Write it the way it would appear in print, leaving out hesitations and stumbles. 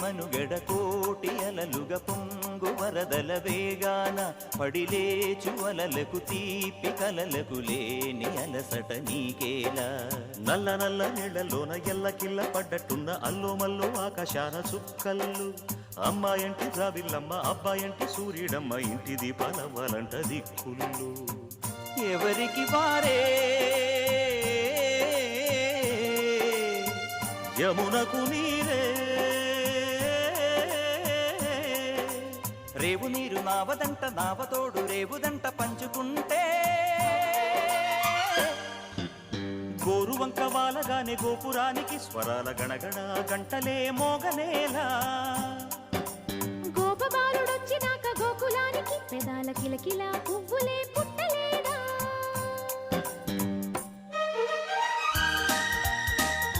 మనుగడ కోటి అలలుగా పొంగు వరదల వేగాన పడిలేచు అలలకు తీపి కలలకు లేని అలసట నీకేలా నల్ల నల్ల నీళ్లలోన ఎల్లకిల్ల పడ్డట్టున్న అల్లో మల్లో ఆకాశాన చుక్కల్లు అమ్మాయంటి ద్రావిల్లమ్మ అబ్బాయంటి సూర్యుడమ్మ ఇంటి దీపాలవ్వాలంట దిక్కుళ్ళు ఎవరికి వారే యమునకు నీరే రేవు నీరు నావదంట నావతోడు రేవుదంట పంచుకుంటే గోరువంక వాలగానే గోపురానికి స్వరాల గణగణ గంటలే మోగనేలా గోపబాలుడొచ్చినాక గోకులానికి పెదాల కిలకిల పువ్వులే పుట్ట